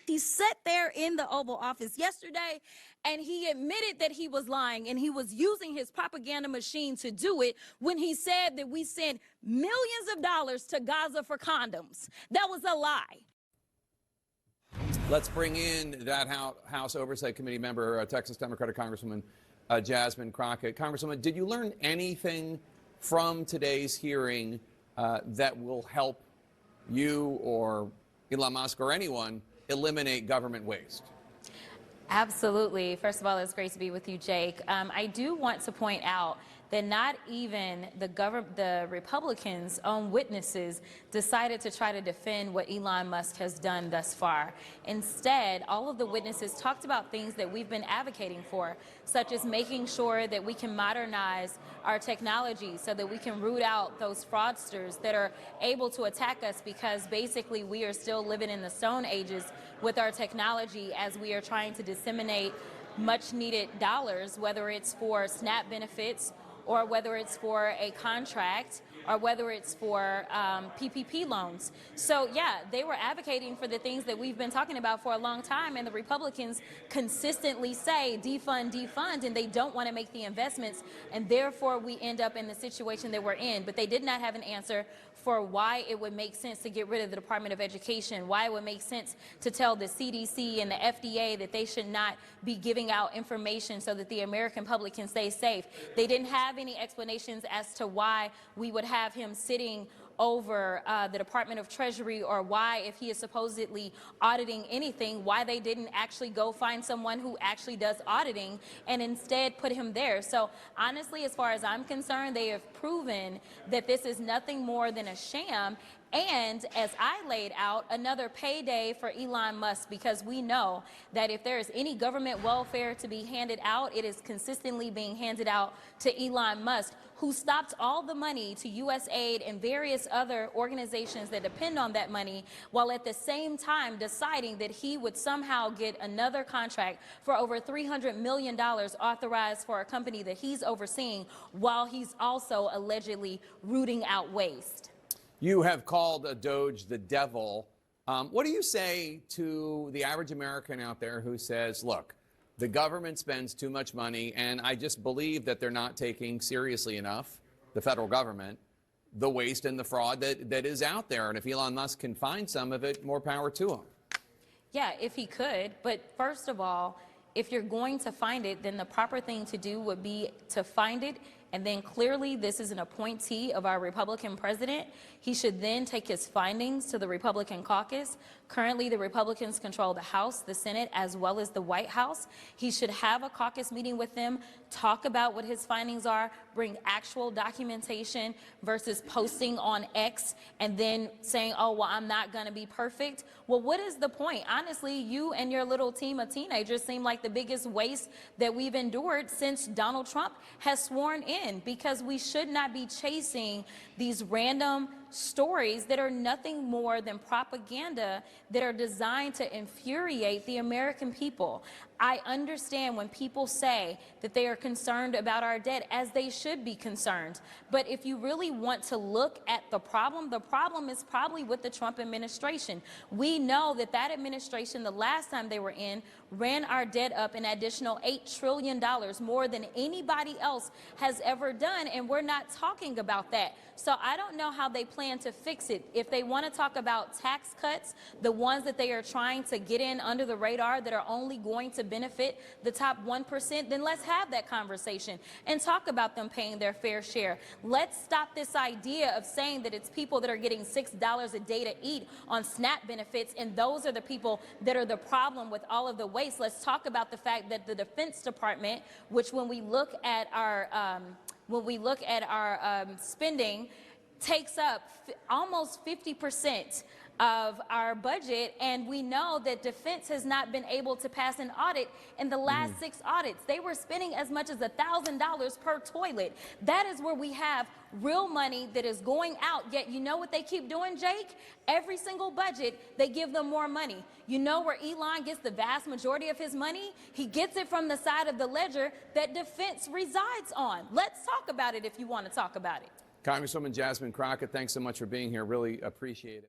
He sat there in the Oval Office yesterday and he admitted that he was lying and he was using his propaganda machine to do it when he said that we sent millions of dollars to Gaza for condoms. That was a lie. Let's bring in that House Oversight Committee member, Texas Democratic Congresswoman Jasmine Crockett. Congresswoman, did you learn anything from today's hearing that will help you or Elon Musk or anyone eliminate government waste? Absolutely. First of all, it's great to be with you, Jake. I do want to point out that not even the Republicans' own witnesses decided to try to defend what Elon Musk has done thus far. Instead, all of the witnesses talked about things that we've been advocating for, such as making sure that we can modernize our technology so that we can root out those fraudsters that are able to attack us, because basically we are still living in the Stone Ages with our technology as we are trying to disseminate much needed dollars, whether it's for SNAP benefits or whether it's for a contract or whether it's for PPP loans. So yeah, they were advocating for the things that we've been talking about for a long time, and the Republicans consistently say defund, defund, and they don't want to make the investments, and therefore we end up in the situation that we're in. But they did not have an answer for why it would make sense to get rid of the Department of Education, why it would make sense to tell the CDC and the FDA that they should not be giving out information so that the American public can stay safe. They didn't have any explanations as to why we would have him sitting over the Department of Treasury, or why, if he is supposedly auditing anything, why they didn't actually go find someone who actually does auditing and instead put him there. So honestly, as far as I'm concerned, they have proven that this is nothing more than a sham. And as I laid out, another payday for Elon Musk, because we know that if there is any government welfare to be handed out, it is consistently being handed out to Elon Musk, who stopped all the money to USAID and various other organizations that depend on that money, while at the same time deciding that he would somehow get another contract for over $300 million authorized for a company that he's overseeing, while he's also allegedly rooting out waste. You have called DOGE the devil. What do you say to the average American out there who says, look, the government spends too much money, and I just believe that they're not taking seriously enough, the federal government, the waste and the fraud that is out there. And if Elon Musk can find some of it, more power to him. Yeah, if he could. But first of all, if you're going to find it, then the proper thing to do would be to find it. And then clearly this is an appointee of our Republican president. He should then take his findings to the Republican caucus. Currently, the Republicans control the House, the Senate, as well as the White House. He should have a caucus meeting with them, talk about what his findings are, bring actual documentation versus posting on X and then saying, oh, well, I'm not going to be perfect. Well, what is the point? Honestly, you and your little team of teenagers seem like the biggest waste that we've endured since Donald Trump has sworn in, because we should not be chasing these random stories that are nothing more than propaganda that are designed to infuriate the American people. I understand when people say that they are concerned about our debt, as they should be concerned. But if you really want to look at the problem is probably with the Trump administration. We know that that administration, the last time they were in, ran our debt up an additional $8 trillion, more than anybody else has ever done, and we're not talking about that. So I don't know how they plan to fix it. If they want to talk about tax cuts, the ones that they are trying to get in under the radar that are only going to benefit the top 1%, then let's have that conversation and talk about them paying their fair share. Let's stop this idea of saying that it's people that are getting $6 a day to eat on SNAP benefits, and those are the people that are the problem with all of the waste. Let's talk about the fact that the Defense Department, which when we look at our spending, takes up almost 50% of our budget, and we know that defense has not been able to pass an audit in the last 6 audits. They were spending as much as $1,000 per toilet. That is where we have real money that is going out, yet you know what they keep doing, Jake? Every single budget, they give them more money. You know where Elon gets the vast majority of his money? He gets it from the side of the ledger that defense resides on. Let's talk about it if you want to talk about it. Congresswoman Jasmine Crockett, thanks so much for being here. Really appreciate it.